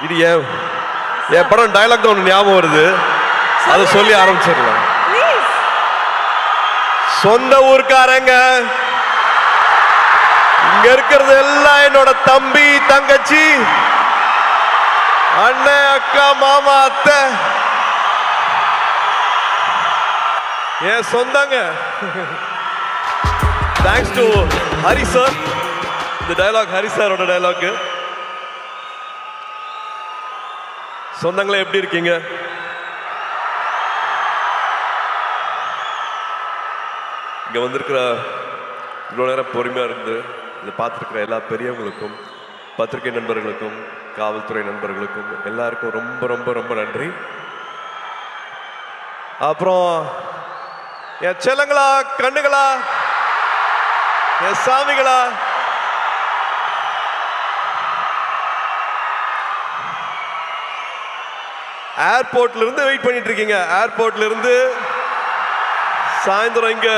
இது என் படம் டயலாக் தான் ஒன்று ஞாபகம் வருது, அதை சொல்லி ஆரம்பிச்சிடலாம். சொந்த ஊர்க்காரங்க இங்க இருக்கிறது எல்லாம் என்னோட தம்பி தங்கச்சி அண்ணன் அக்கா மாமா அத்தை என் சொந்தங்க. Thanks to Hari sir. இந்த டயலாக் ஹரி சாரோட டயலாக். சொந்தங்களே எப்படி இருக்கீங்க? இங்க வந்திருக்கிற இவ்வளோ நேரம் பொறுமையா இருந்து இதை பார்த்துருக்கிற எல்லா பெரியவங்களுக்கும், பத்திரிகை நண்பர்களுக்கும், காவல்துறை நண்பர்களுக்கும் எல்லாருக்கும் ரொம்ப ரொம்ப ரொம்ப நன்றி. அப்புறம் என் செல்லங்களா, கண்ணுகளா, என் சாமிகளா, ஏர்போர்ட்ல இருந்து வெயிட் பண்ணிட்டு இருக்கீங்க. ஏர்போர்ட்ல இருந்து சாயந்தரம் இங்க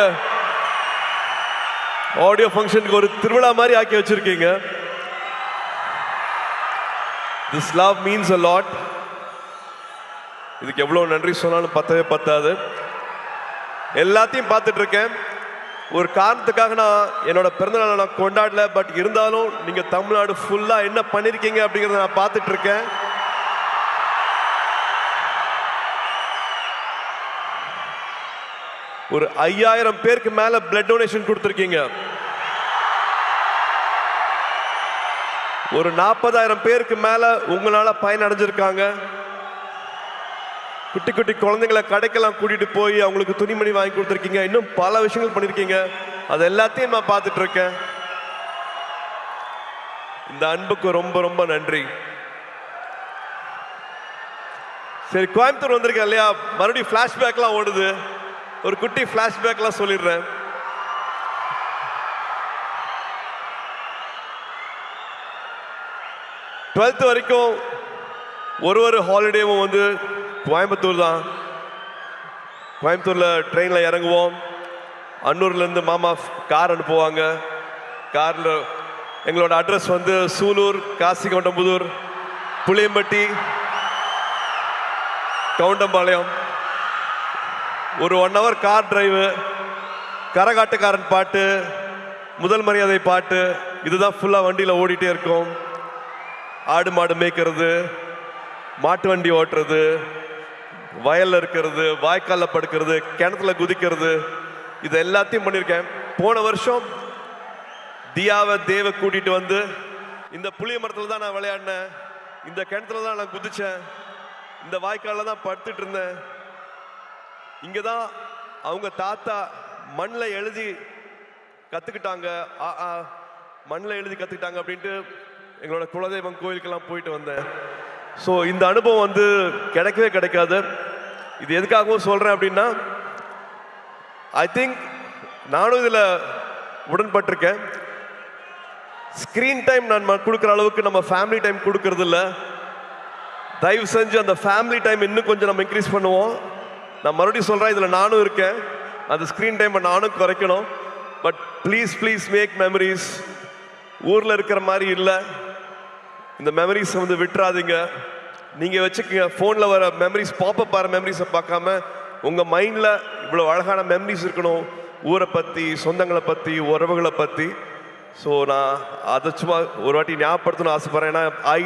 ஆடியோ ஃபங்க்ஷனுக்கு ஒரு திருவிழா மாதிரி ஆக்கி வச்சிருக்கீங்க. This love means a lot. இதுக்கு எவ்வளவு நன்றி சொன்னாலும் பத்தவே பத்தாது. எல்லாத்தையும் பார்த்துட்டு இருக்கேன். ஒரு காரணத்துக்காக நான் என்னோட பிறந்தநாளை நான் கொண்டாடல, பட் இருந்தாலும் நீங்க தமிழ்நாடு ஃபுல்லா என்ன பண்ணிருக்கீங்க அப்படிங்கறத நான் பார்த்துட்டு இருக்கேன். ஒரு 5000 பேருக்கு மேல பிளட் டொனேஷன் கொடுத்திருக்கீங்க. ஒரு 40,000 பேருக்கு மேல உங்களால பயன் அடைஞ்சிருக்காங்க. குட்டி குட்டி குழந்தைங்களை கடைக்கெல்லாம் கூட்டிட்டு போய் அவங்களுக்கு துணிமணி வாங்கி கொடுத்துருக்கீங்க. இன்னும் பல விஷயங்கள் பண்ணிருக்கீங்க. அது எல்லாத்தையும் நான் பார்த்துட்டு இருக்கேன். இந்த அன்புக்கு ரொம்ப ரொம்ப நன்றி. சரி, கோயம்புத்தூர் வந்திருக்கேன் இல்லையா, மறுபடியும் பிளாஷ்பேக்லாம் ஓடுது. ஒரு குட்டி பிளாஷ்பேக்லாம் சொல்லிடுறேன். டுவெல்த் வரைக்கும் ஒரு ஹாலிடேவும் வந்து கோயம்புத்தூர் தான். கோயம்புத்தூர்ல ட்ரெயின்ல இறங்குவோம். அன்னூர்ல இருந்து மாமா கார் அனுப்புவாங்க. கார்ல எங்களோட அட்ரஸ் வந்து சூலூர், காசிகவுண்டம்புதூர், புளியம்பட்டி, கவுண்டம்பாளையம். ஒரு 1 hour கார் டிரைவு, கரகாட்டுக்காரன் பாட்டு, முதல் மரியாதை பாட்டு, இதுதான் ஃபுல்லா வண்டியில ஓடிட்டே இருக்கும். ஆடு மாடு மேய்க்கிறது, மாட்டு வண்டி ஓட்டுறது, வயல்ல இருக்கிறது, வாய்க்கால்ல படுக்கிறது, கிணத்துல குதிக்கிறது, இது எல்லாத்தையும் பண்ணியிருக்கேன். போன வருஷம் தியாவை தேவை கூட்டிட்டு வந்து இந்த புளிய மரத்துல தான் நான் விளையாடினேன், இந்த கிணத்துல தான் நான் குதிச்சேன், இந்த வாய்க்கால்ல தான் படுத்துட்டு இருந்தேன். இங்கதான் அவங்க தாத்தா மண்ணில் எழுதி கத்துக்கிட்டாங்க, மண்ணில் எழுதி கத்துக்கிட்டாங்க அப்படின்ட்டு எங்களோட குலதெய்வம் கோயிலுக்கெல்லாம் போயிட்டு வந்தேன். ஸோ இந்த அனுபவம் வந்து கிடைக்கவே கிடைக்காது. இது எதுக்காகவும் சொல்றேன் அப்படின்னா, ஐ திங்க் நானும் இதுல உடன்பட்டிருக்கேன். ஸ்கிரீன் டைம் நான் கொடுக்குற அளவுக்கு நம்ம ஃபேமிலி டைம் கொடுக்கறது இல்லை. தயவு செஞ்சு அந்த ஃபேமிலி டைம் இன்னும் கொஞ்சம் நம்ம இன்க்ரீஸ் பண்ணுவோம். நான் மறுபடியும் சொல்றேன், இதுல நானும் இருக்கேன். அந்த ஸ்கிரீன் டைம் நானும் குறைக்கணும். But please please make memories. ஊர்ல இருக்கிற மாதிரி இல்லை, இந்த மெமரிஸ் வந்து விட்டுறாதீங்க. நீங்க வச்சுக்கங்க. போன்ல வர மெமரிஸ், பாப்பப் ஆகிற மெமரிஸை பார்க்காம உங்க மைண்ட்ல இவ்வளவு அழகான மெமரிஸ் இருக்கணும், ஊரை பத்தி, சொந்தங்களை பத்தி, உறவுகளை பத்தி. ஸோ நான் அதை சும்மா ஒரு வாட்டி ஞாபகப்படுத்தணும்னு ஆசைப்படுறேன். ஏன்னா I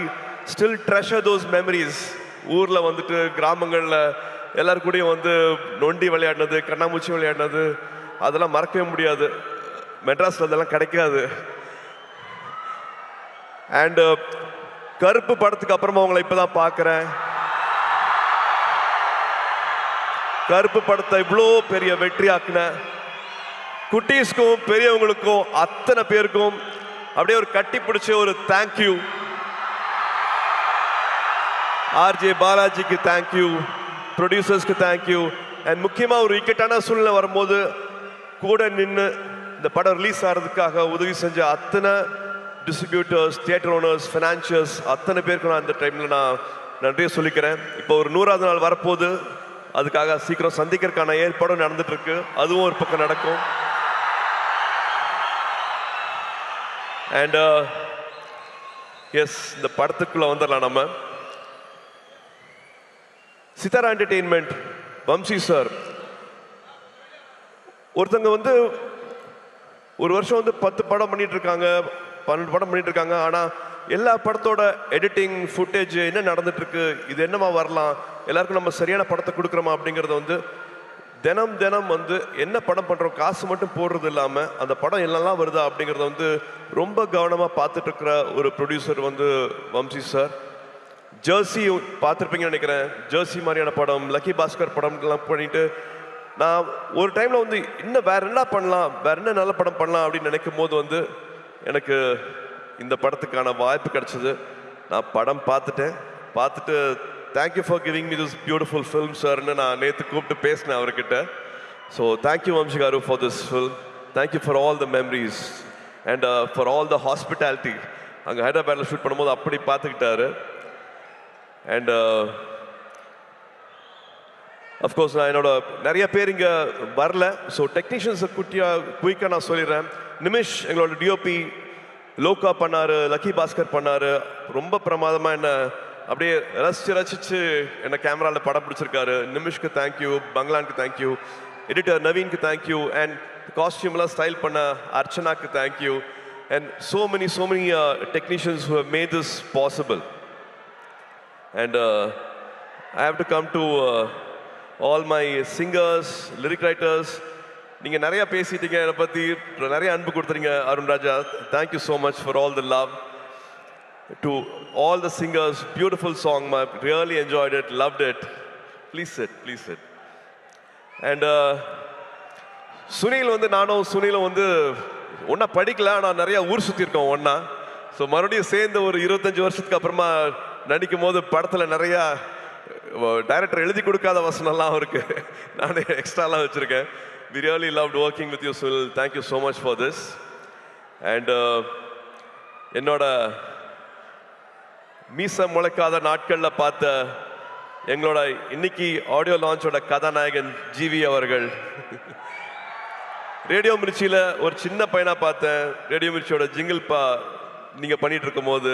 still treasure those memories. ஊர்ல வந்துட்டு கிராமங்கள்ல எல்லாரும் கூடயும் வந்து நொண்டி விளையாடினது, கண்ணாமூச்சி விளையாடினது, அதெல்லாம் மறக்கவே முடியாது. மெட்ராஸ்ல அதெல்லாம் கிடைக்காது. அண்ட் கருப்பு படத்துக்கு அப்புறமா உங்களை இப்பதான் பார்க்கிறேன். கருப்பு படத்தை இவ்வளோ பெரிய வெற்றி ஆக்குன குட்டீஸ்க்கும் பெரியவங்களுக்கும் அத்தனை பேருக்கும் அப்படியே ஒரு கட்டி பிடிச்ச ஒரு தேங்க்யூ. ஆர்ஜே பாலாஜிக்கு தேங்க்யூ, ப்ரொடியூசர்ஸ்க்கு தேங்க்யூ. அண்ட் முக்கியமாக ஒரு இக்கட்டான சூழ்நிலை வரும்போது கூட நின்று இந்த படம் ரிலீஸ் ஆகிறதுக்காக உதவி செஞ்ச அத்தனை டிஸ்ட்ரிபியூட்டர்ஸ், தியேட்டர் ஓனர்ஸ், ஃபினான்ஷியர்ஸ், அத்தனை பேருக்கு நான் இந்த டைமில் நான் நன்றியை சொல்லிக்கிறேன். இப்போ ஒரு 100வது நாள் வரப்போகுது. அதுக்காக சீக்கிரம் சந்திக்கிறதுக்கான ஏற்பாடும் நடந்துட்டு இருக்கு. அதுவும் ஒரு பக்கம் நடக்கும். அண்ட் எஸ், இந்த படத்துக்குள்ள வந்துடலாம். நம்ம சித்தாரா என்டர்டெயின்மெண்ட், வம்சி சார். ஒருத்தங்க வந்து ஒரு வருஷம் வந்து 10 படம் பண்ணிட்டு இருக்காங்க, 12 படம் பண்ணிட்டு இருக்காங்க. ஆனால் எல்லா படத்தோட எடிட்டிங் ஃபுட்டேஜ் என்ன நடந்துட்டு இருக்கு, இது என்னமா வரலாம், எல்லாருக்கும் நம்ம சரியான படத்தை கொடுக்குறோமா அப்படிங்கிறத வந்து தினம் தினம் வந்து என்ன படம் பண்ணுறோம், காசு மட்டும் போடுறது இல்லாமல் அந்த படம் என்னெல்லாம் வருதா அப்படிங்கிறத வந்து ரொம்ப கவனமாக பார்த்துட்டு இருக்கிற ஒரு ப்ரொடியூசர் வந்து வம்சி சார். ஜெர்சி பார்த்துருப்பீங்கன்னு நினைக்கிறேன். ஜெர்சி மாதிரியான படம், லக்கி பாஸ்கர் படம்லாம் பண்ணிட்டு நான் ஒரு டைமில் வந்து இன்னும் வேற என்ன பண்ணலாம், வேற என்ன நல்ல படம் பண்ணலாம் அப்படின்னு நினைக்கும் போது வந்து எனக்கு இந்த படத்துக்கான வாய்ப்பு கிடைச்சது. நான் படம் பார்த்துட்டு thank you for giving me this beautiful film சார்னு நான் நேற்று கூப்பிட்டு பேசினேன் அவர்கிட்ட. So thank you Vamshi garu for this film. Thank you for all the memories and for all the hospitality. அங்கே ஹைதராபாத்தில் ஷூட் பண்ணும்போது அப்படி பார்த்துக்கிட்டாரு. அண்ட் அஃப்கோர்ஸ் நான் என்னோட நிறைய பேர் இங்கே வரல. ஸோ டெக்னீஷியன்ஸை குயிக்காக நான் சொல்லிடுறேன். நிமிஷ் எங்களோட டிஓபி, லோகா பண்ணாரு, லக்கி பாஸ்கர் பண்ணாரு. ரொம்ப பிரமாதமாக என்ன அப்படியே ரசிச்சு என்ன கேமராவில் படம் பிடிச்சிருக்காரு. நிமிஷ்க்கு தேங்க்யூ, பங்களானுக்கு தேங்க்யூ, எடிட்டர் நவீனுக்கு தேங்க்யூ, அண்ட் காஸ்டியூம்லாம் ஸ்டைல் பண்ண அர்ச்சனாக்கு thank you, and so many technicians who have made this possible. And I have to come to all my singers, lyric writers. நீங்கள் நிறையா பேசிட்டீங்க, என்னை பற்றி நிறைய அன்பு கொடுத்துறீங்க. Arun Raja, thank you so much for all the love. To all the singers, beautiful song, I really enjoyed it, loved it. Please sit. And Sunil வந்து நானும் சுனிலும் வந்து ஒன்றா படிக்கல, ஆனால் நிறையா ஊர் சுற்றிருக்கோம் ஒன்றா. ஸோ மறுபடியும் சேர்ந்து ஒரு 25 வருஷத்துக்கு அப்புறமா நடிக்கும் போது படத்தில் நிறையா டைரக்டர் எழுதி கொடுக்காத வசனம்லாம் இருக்கு, நானே எக்ஸ்ட்ராலாம் வச்சுருக்கேன். We really loved working with you, Sunil. Thank you so much for this. And என்னோட மீச முளைக்காத நாட்களில் பார்த்த எங்களோட இன்னைக்கு ஆடியோ லான்ச்சோட கதாநாயகன் ஜிவி அவர்கள். ரேடியோ மிர்ச்சியில் ஒரு சின்ன பையனாக பார்த்தேன். ரேடியோ மிர்ச்சியோட ஜிங்கிள் நீங்கள் பண்ணிட்டு இருக்கும் போது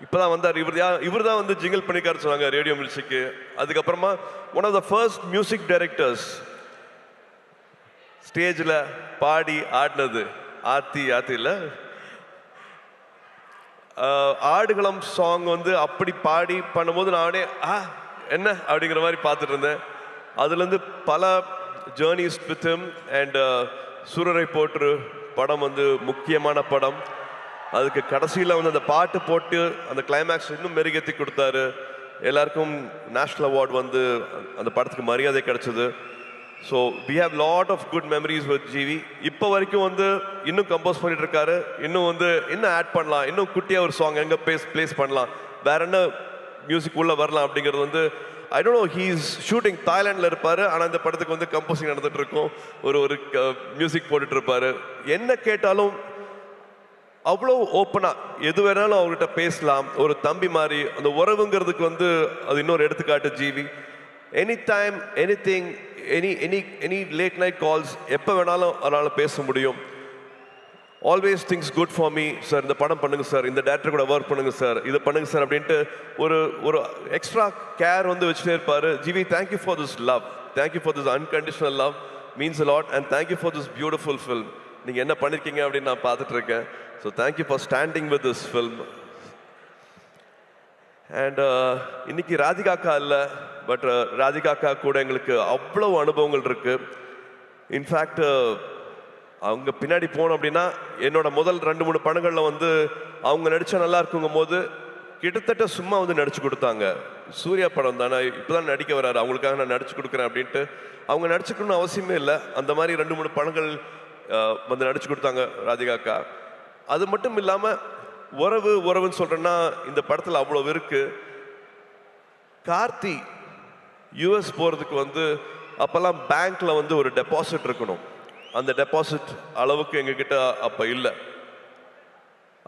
இப்போதான் வந்தார். இவர் தான் வந்து ஜிங்கிள் பண்ணிக்காரு சொன்னாங்க ரேடியோ மிர்ச்சிக்கு. அதுக்கப்புறமா one of the first music directors ஸ்டேஜில் பாடி ஆடினது ஆத்தியில் ஆடுகளம் சாங் வந்து அப்படி பாடி பண்ணும்போது நானே என்ன அப்படிங்கிற மாதிரி பார்த்துட்டு இருந்தேன். அதுலேருந்து பல ஜேர்னிஸ் வித் ஹிம். அண்ட் சூரரை போற்று படம் வந்து முக்கியமான படம். அதுக்கு கடைசியில் வந்து அந்த பாட்டு போட்டு அந்த கிளைமேக்ஸ் இன்னும் மெருகேற்றி கொடுத்தாரு. எல்லாருக்கும் நேஷ்னல் அவார்டு வந்து அந்த படத்துக்கு மரியாதை கிடைச்சது. So we have lot of good memories with GV. இப்போ வரைக்கும் வந்து இன்னும் கம்போஸ் பண்ணிட்டு இருக்காரு. இன்னும் வந்து இன்னும் ஆட் பண்ணலாம், இன்னும் குட்டியாக ஒரு சாங் எங்கே பிளேஸ் பண்ணலாம், வேற என்ன மியூசிக் உள்ள வரலாம் அப்படிங்கிறது வந்து I don't know. He's shooting தாய்லாண்டில் இருப்பார், ஆனால் இந்த படத்துக்கு வந்து கம்போசிங் நடந்துட்டு இருக்கும். ஒரு மியூசிக் போட்டுட்டு இருப்பாரு. என்ன கேட்டாலும் அவ்வளோ ஓப்பனாக எது வேணாலும் அவர்கிட்ட பேசலாம். ஒரு தம்பி மாதிரி அந்த உறவுங்கிறதுக்கு வந்து அது இன்னொரு எடுத்துக்காட்டு GV. Any time anything, any late night calls, எப்போ வேணாலும் அதனால் பேச முடியும். Always things good for me sir, இந்த படம் பண்ணுங்க சார், இந்த டேரக்டர் கூட ஒர்க் பண்ணுங்க சார், இது பண்ணுங்க சார் அப்படின்ட்டு ஒரு எக்ஸ்ட்ரா கேர் வந்து வச்சுட்டே இருப்பார். GV, thank you for this love, thank you for this unconditional love, means a lot. And thank you for this beautiful film. நீங்கள் என்ன பண்ணியிருக்கீங்க அப்படின்னு நான் பார்த்துட்டு இருக்கேன். So thank you for standing with this film. And இன்னைக்கு ராதிகாக்கா இல்லை, பட் ராதிகாக்கா கூட எங்களுக்கு அவ்வளோ அனுபவங்கள் இருக்கு. இன்ஃபேக்ட் அவங்க பின்னாடி போனோம் அப்படின்னா என்னோட முதல் 2-3 படங்களில் வந்து அவங்க நடித்தா நல்லா இருக்குங்கும் போது கிட்டத்தட்ட சும்மா வந்து நடிச்சு கொடுத்தாங்க. சூர்யா படம் தானே, இப்போதான் நடிக்க வராரு, அவங்களுக்காக நான் நடிச்சு கொடுக்குறேன் அப்படின்ட்டு. அவங்க நடிச்சுக்கணும்னு அவசியமே இல்லை, அந்த மாதிரி 2-3 படங்கள் வந்து நடிச்சு கொடுத்தாங்க ராதிகாக்கா. அது மட்டும் இல்லாமல் உறவுன்னு சொல்கிறேன்னா இந்த படத்தில் அவ்வளோ இருக்கு. கார்த்தி யூஎஸ் போகிறதுக்கு வந்து அப்போல்லாம் பேங்க்கில் வந்து ஒரு டெபாசிட் இருக்கணும். அந்த டெபாசிட் அளவுக்கு எங்ககிட்ட அப்போ இல்லை.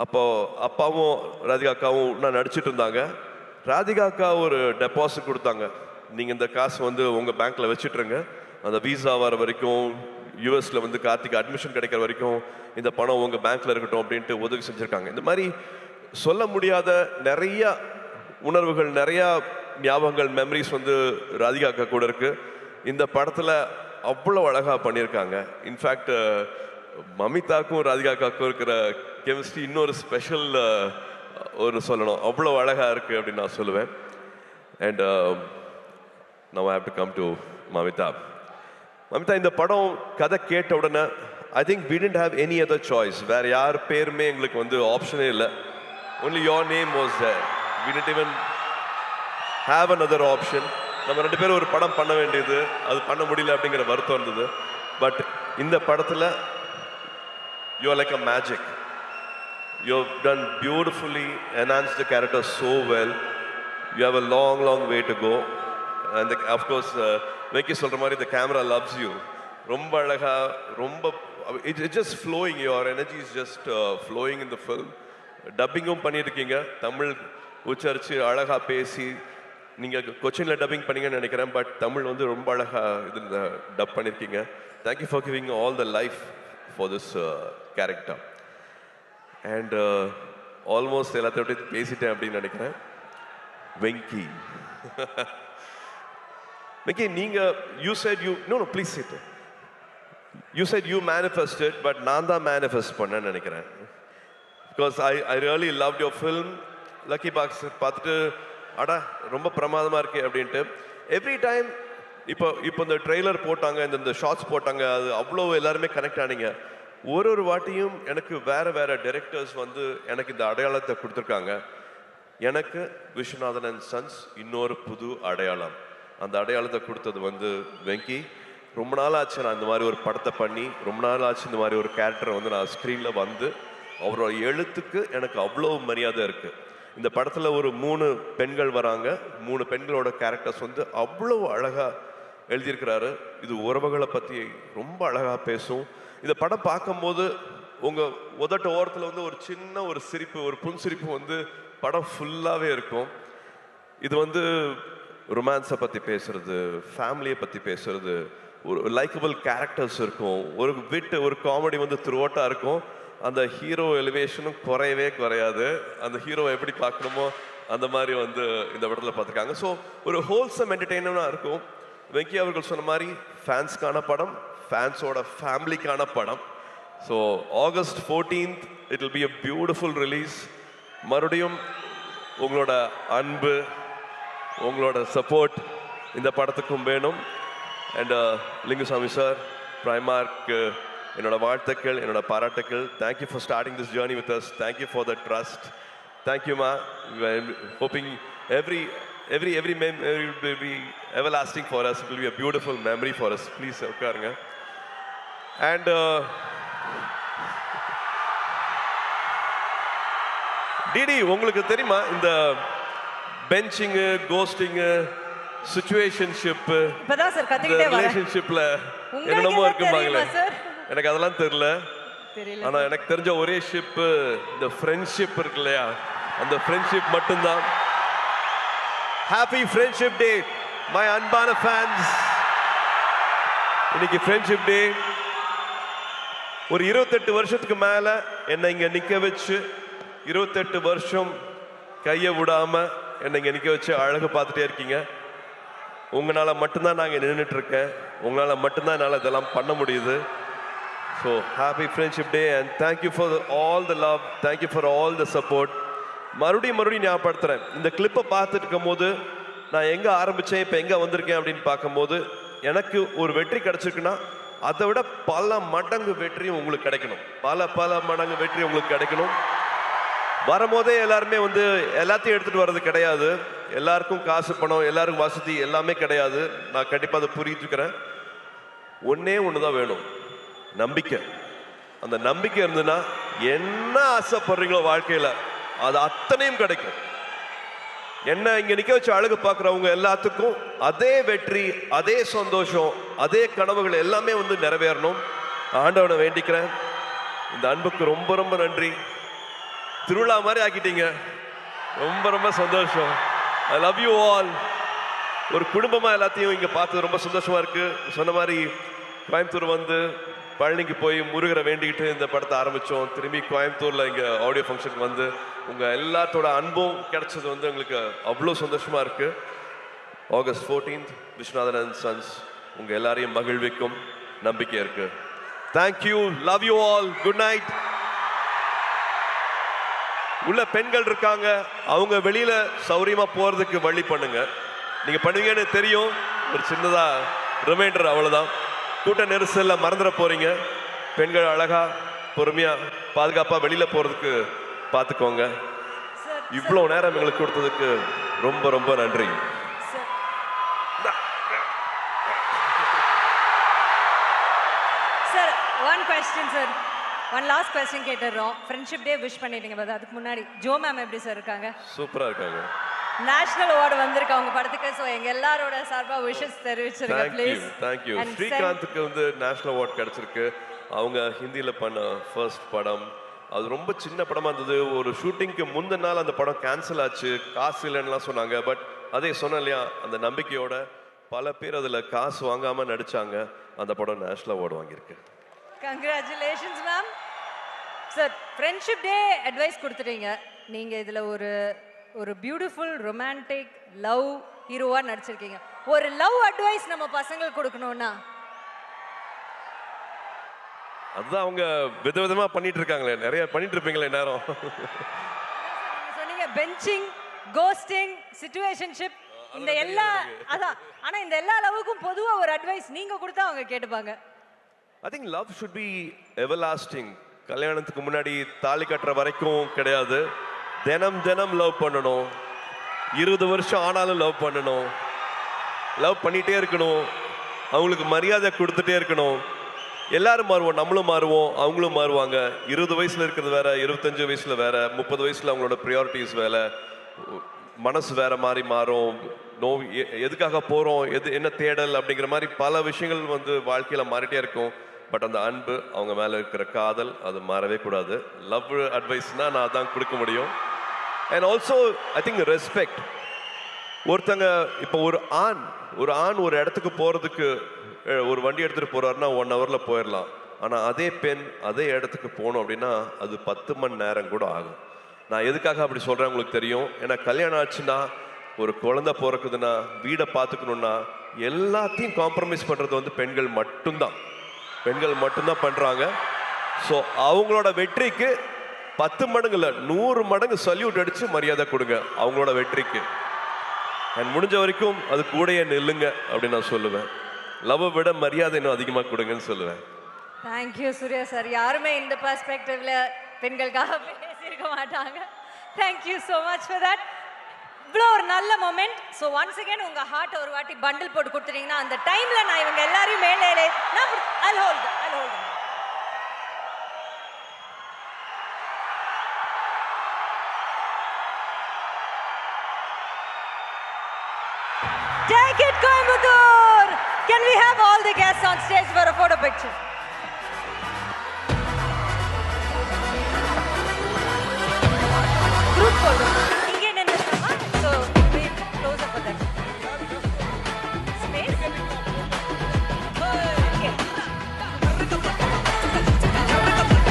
அப்போ அப்பாவும் ராதிகாக்காவும் நான் நடிச்சிட்டு இருந்தாங்க. ராதிகாக்கா ஒரு டெபாசிட் கொடுத்தாங்க. நீங்கள் இந்த காசு வந்து உங்கள் பேங்க்கில் வச்சுட்ருங்க, அந்த வீசா வர வரைக்கும், யூஎஸில் வந்து கார்த்திக் அட்மிஷன் கிடைக்கிற வரைக்கும் இந்த பணம் உங்கள் பேங்க்கில் இருக்கட்டும் அப்படின்ட்டு உதவி செஞ்சுருக்காங்க. இந்த மாதிரி சொல்ல முடியாத நிறையா உணர்வுகள், நிறையா ஞாபகங்கள் மெமரிஸ் வந்து ராதிகா அக்கா கூட இருக்கு. இந்த படத்தில் அவ்வளோ அழகாக பண்ணியிருக்காங்க. இன்ஃபேக்ட் மமிதாக்கும் ராதிகா அக்காவுக்கும் இருக்கிற கெமிஸ்ட்ரி இன்னொரு ஸ்பெஷல் ஒரு சொல்லணும், அவ்வளோ அழகாக இருக்குது அப்படின்னு நான் சொல்லுவேன். And now I have to come to Mamitha. Mamitha, இந்த படம் கதை கேட்ட உடனே I think we didn't have any other choice. வேற யார் பேருமே எங்களுக்கு வந்து ஆப்ஷனே இல்லை. Only your name was there. We didn't even have another option. நம்ம ரெண்டு பேரும் ஒரு படம் பண்ண வேண்டியது, அது பண்ண முடியல அப்படிங்கிற வருத்தம் இருந்தது. பட் இந்த படத்தில் you are like a magic. You have done beautifully, enhanced the character so well. You have a long way to go. And of course, Venki சொல்ற மாதிரி the camera loves you. ரொம்ப அழகா, ரொம்ப it's just flowing. Your energy is just flowing in the film. டப்பிங்கும் பண்ணியிருக்கீங்க, தமிழ் உச்சரித்து அழகாக பேசி. நீங்கள் கொச்சினில் டப்பிங் பண்ணீங்கன்னு நினைக்கிறேன், பட் தமிழ் வந்து ரொம்ப அழகாக இதில் டப் பண்ணியிருக்கீங்க. Thank you for giving all the life for this character. And almost எல்லாத்தையும் விட்டு பேசிட்டேன் அப்படின்னு நினைக்கிறேன். வெங்கி, வெங்கி, நீங்கள் you said you know please sit. You said you manifested, but நான் தான் மேனிஃபெஸ்ட் பண்ணேன்னு நினைக்கிறேன். Because I really loved your film. Lucky box பார்த்துட்டு அடா ரொம்ப பிரமாதமாக இருக்கு அப்படின்ட்டு எவ்ரி டைம். இப்போ இந்த ட்ரெய்லர் போட்டாங்க, இந்த ஷார்ட்ஸ் போட்டாங்க, அது அவ்வளோ எல்லாருமே கனெக்ட் ஆனீங்க. ஒரு வாட்டியும் எனக்கு வேறு டைரக்டர்ஸ் வந்து எனக்கு இந்த அடையாளத்தை கொடுத்துருக்காங்க. எனக்கு விஸ்வநாதன் அண்ட் சன்ஸ் இன்னொரு புது அடையாளம். அந்த அடையாளத்தை கொடுத்தது வந்து வெங்கி. ரொம்ப நாள் ஆச்சு நான் இந்த மாதிரி ஒரு படத்தை பண்ணி, ரொம்ப நாள் ஆச்சு இந்த மாதிரி ஒரு கேரக்டரை வந்து நான் ஸ்க்ரீனில் வந்து. அவரோட எழுத்துக்கு எனக்கு அவ்வளோ மரியாதை இருக்குது. இந்த படத்தில் ஒரு 3 பெண்கள் வராங்க. 3 பெண்களோட கேரக்டர்ஸ் வந்து அவ்வளோ அழகாக எழுதியிருக்கிறாரு. இது உறவுகளை பற்றி ரொம்ப அழகாக பேசும். இந்த படம் பார்க்கும்போது உங்கள் உதட்ட ஓரத்தில் வந்து ஒரு சின்ன ஒரு சிரிப்பு, ஒரு புன்சிரிப்பு வந்து படம் ஃபுல்லாகவே இருக்கும். இது வந்து ரொமான்ஸை பற்றி பேசுறது, ஃபேமிலியை பற்றி பேசுறது, ஒரு லைக்கபிள் கேரக்டர்ஸ் இருக்கும், ஒரு காமெடி வந்து த்ரூஅவுட்டாக இருக்கும். அந்த ஹீரோ எலிவேஷனும் குறையவே குறையாது. அந்த ஹீரோவை எப்படி பார்க்கணுமோ அந்த மாதிரி வந்து இந்த படத்தில் பார்த்துருக்காங்க. ஸோ ஒரு ஹோல்சம் என்டர்டெயின்மெண்ட்டாக இருக்கும். வெங்கி அவர்கள் சொன்ன மாதிரி ஃபேன்ஸ்க்கான படம், ஃபேன்ஸோட ஃபேமிலிக்கான படம். So August 14th it will be a beautiful release. மறுபடியும் உங்களோட அன்பு, உங்களோட சப்போர்ட் இந்த படத்துக்கும் வேணும். அண்ட் லிங்குசாமி சார், பிரைமார்க் என்னோட வாழ்த்துக்கள், என்னோட பாராட்டுக்கள். Thank you for starting this journey with us. Thank you for the trust. தேங்க்யூமா. Hoping every memory will be everlasting for us. It will be a beautiful memory for us. Please உட்காருங்க. And DD, உங்களுக்கு தெரியுமா இந்த பெஞ்சிங்கு, கோஸ்டிங்கு, situationship, இப்பதான் sir கத்திக்கிட்டே வரேன், ரிலேஷன்ஷிப்ல என்னென்னமோ இருக்குமாங்களே, எனக்கு அதெல்லாம் தெரியல. ஆனா எனக்கு தெரிஞ்ச ஒரே ஷிப் இந்த ஃப்ரெண்ட்ஷிப் இருக்கு இல்லையா, அந்த ஃப்ரெண்ட்ஷிப் மட்டும்தான். ஹாப்பி ஃப்ரெண்ட்ஷிப் டே மை அன்பான ஃபேன்ஸ். இன்னைக்கு ஃப்ரெண்ட்ஷிப் டே. ஒரு 28 வருஷத்துக்கு மேல என்னை இங்க நிக்க வச்சு, 28 வருஷம் கையை விடாம என்னை இங்க நிக்க வச்சு அழகு பார்த்துட்டே இருக்கீங்க. உங்களால மட்டும்தான் நாங்க நின்றுட்டு இருக்கேன். உங்களால மட்டும்தான் என்னால் இதெல்லாம் பண்ண முடியுது. So happy friendship day and thank you for all the love, thank you for all the support. மறுபடியும் ஞாபகப்படுத்துறேன், இந்த கிளிப்பை பார்த்துட்டு இருக்கும் போது நான் எங்கே ஆரம்பித்தேன், இப்போ எங்கே வந்திருக்கேன் அப்படின்னு பார்க்கும்போது எனக்கு ஒரு வெற்றி கிடைச்சிருக்குன்னா அதை விட பல மடங்கு வெற்றியும் உங்களுக்கு கிடைக்கணும். பல மடங்கு வெற்றி உங்களுக்கு கிடைக்கணும். வரும்போதே எல்லாருமே வந்து எல்லாத்தையும் எடுத்துகிட்டு வர்றது கிடையாது. எல்லாருக்கும் காசு, பணம், எல்லாருக்கும் வசதி எல்லாமே கிடையாது. நான் கண்டிப்பாக அதை புரிஞ்சுக்கிறேன். ஒன்றே ஒன்று தான் வேணும், நம்பிக்கை. அந்த நம்பிக்கை இருந்ததுன்னா என்ன ஆசைப்படுறீங்களோ வாழ்க்கையில் அது அத்தனையும் கிடைக்கும். என்ன இங்கே நிற்க வச்சு அழகு பார்க்குறவங்க எல்லாத்துக்கும் அதே வெற்றி, அதே சந்தோஷம், அதே கனவுகள் எல்லாமே வந்து நிறைவேறணும். ஆண்டவனை வேண்டிக்கிறேன். இந்த அன்புக்கு ரொம்ப ரொம்ப நன்றி. திருவிழா மாதிரி ஆக்கிட்டீங்க. ரொம்ப ரொம்ப சந்தோஷம். I love you all. ஒரு குடும்பமாக எல்லாத்தையும் இங்கே பார்த்து ரொம்ப சந்தோஷமாக இருக்குது. சொன்ன மாதிரி கோயம்புத்தூர் வந்து பழனிக்கு போய் முருகரை வேண்டிக்கிட்டு இந்த படத்தை ஆரம்பித்தோம். திரும்பி கோயம்புத்தூரில் இங்கே ஆடியோ ஃபங்க்ஷனுக்கு வந்து உங்கள் எல்லாத்தோட அன்பும் கிடைச்சது வந்து எங்களுக்கு அவ்வளோ சந்தோஷமாக இருக்குது. August 14th Viswanathan and sons உங்க எல்லாரையும் மகிழ்விக்கும் நம்பிக்கை இருக்கு. Thank you, love you all, good night. உள்ள பெண்கள் இருக்காங்க, அவங்க வெளியில சௌரியமா போறதுக்கு வழி பண்ணுங்க. நீங்க பண்ணுவீங்கன்னு தெரியும். ஒரு சின்னதா ரிமைண்டர், அவ்வளவுதான். கூட்ட நெரிசல்ல மறந்துட போறீங்க. பெண்கள் அழகா பொறுமையா பாதுகாப்பா வெளியில போறதுக்கு பார்த்துக்கோங்க. இவ்வளவு நேரம் எங்களுக்கு கொடுத்ததுக்கு ரொம்ப ரொம்ப நன்றி. Sir, one question sir, one last question கேட்டுறோம். ஃப்ரெண்ட்ஷிப் டே விஷ் பண்ணிட்டீங்க, பட் அதுக்கு முன்னாடி ஜோ மேம் எப்படி சார் இருக்காங்க? சூப்பரா இருக்காங்க. நேஷனல் அவார்டு வந்திருக்கு அவங்க படத்துக்கு. ஸோ எங்க எல்லாரோட சார்பா விஷஸ் தெரிவிச்சிருங்க ப்ளீஸ். தேங்க்யூ. ஸ்ரீகாந்துக்கு வந்து நேஷனல் அவார்டு கிடைச்சிருக்கு. அவங்க ஹிந்தியில பண்ண ஃபர்ஸ்ட் படம். அது ரொம்ப சின்ன படமா இருந்தது. ஒரு ஷூட்டிங்க்கு முந்தின நாள் அந்த படம் கேன்சல் ஆச்சு, காசு இல்லைன்னுலாம் சொன்னாங்க. பட் அதே சொன்னேன் இல்லையா, அந்த நம்பிக்கையோட பல பேர் அதில் காசு வாங்காம நடிச்சாங்க. அந்த படம் நேஷனல் அவார்டு வாங்கியிருக்கு. Congratulations ma'am. Sir, friendship day advice கொடுத்துட்டீங்க. நீங்க இதுல ஒரு பியூட்டிஃபுல் ரொமான்டிக் லவ் ஹீரோவா நடிச்சிருக்கீங்க. ஒரு லவ் அட்வைஸ் நம்ம பசங்களுக்கு கொடுக்கணும்னா? அதுதான் அவங்க விதவிதமா பண்ணிட்டு இருக்காங்களே, நிறைய பண்ணிட்டு இருப்பீங்களே நேரம். சொன்னீங்க பெஞ்சிங், கோஸ்டிங், சிச்சுவேஷன்ஷிப், இந்த எல்லா அதான். ஆனா இந்த எல்லா லவ்வுக்கும் பொதுவா ஒரு அட்வைஸ் நீங்க கொடுத்தா அவங்க கேட்டுப்பாங்க. I think love should be everlasting. கல்யாணத்துக்கு முன்னாடி தாலி கட்டுற வரைக்கும் கிடையாது. தினம் தினம் லவ் பண்ணணும். 20 வருஷம் ஆனாலும் லவ் பண்ணணும். லவ் பண்ணிட்டே இருக்கணும். அவங்களுக்கு மரியாதை கொடுத்துட்டே இருக்கணும். எல்லாரும் மாறுவோம், நம்மளும் மாறுவோம், அவங்களும் மாறுவாங்க. 20 வயசுல இருக்கிறது வேற, 25 வயசுல வேற, 30 வயசுல அவங்களோட ப்ரியாரிட்டிஸ் வேற, மனசு வேற மாதிரி மாறும். எதுக்காக போறோம், என்ன தேடல் அப்படிங்கிற மாதிரி பல விஷயங்கள் வந்து வாழ்க்கையில மாறிட்டே இருக்கும். பட் அந்த அன்பு, அவங்க மேல இருக்கிற காதல், அது மாறவே கூடாது. லவ் அட்வைஸ்னா நான் அதான் கொடுக்க முடியும். And also I think respect. ஒருத்தங்க இப்போ ஒரு ஆண் ஒரு இடத்துக்கு போறதுக்கு ஒரு வண்டி எடுத்துட்டு போறாருன்னா 1 hourல போயிடலாம். ஆனா அதே பெண் அதே இடத்துக்கு போகணும் அப்படின்னா அது 10 மணி நேரம் கூட ஆகும். நான் எதுக்காக அப்படி சொல்றேன் உங்களுக்கு தெரியும். ஏன்னா கல்யாணம் ஆச்சுன்னா, ஒரு குழந்தை பிறக்குதுன்னா, வீடை பார்த்துக்கணும்னா, எல்லாத்தையும் காம்ப்ரமைஸ் பண்றது வந்து பெண்கள் மட்டும்தான் பண்றாங்க. ஸோ அவங்களோட வெற்றிக்கு 10 மடங்கு இல்லை, 100 மடங்கு சல்யூட் அடிச்சு மரியாதை கொடுங்க அவங்களோட வெற்றிக்கு. அண்ட் முடிஞ்ச வரைக்கும் அது கூடயே நில்லுங்க அப்படின்னு நான் சொல்லுவேன். லவ் விட மரியாதை இன்னும் அதிகமாக கொடுங்கன்னு சொல்லுவேன். Thank you Suriya sir. யாருமே இந்த பெர்ஸ்பெக்டிவ்ல பெண்களுக்காக பேசியிருக்க மாட்டாங்க. Thank you so much for that. இவ்வளோ ஒரு நல்ல மொமெண்ட். ஸோ ஒன்ஸ் அகேன் உங்க ஹார்ட் ஒரு வாட்டி பண்டில் போட்டு கொடுத்துட்டீங்கன்னா அந்த டைம்ல நான் இவங்க எல்லாரையும் மேலே I'll hold. Take it, Coimbatore! Can we have all the guests on stage for a photo picture?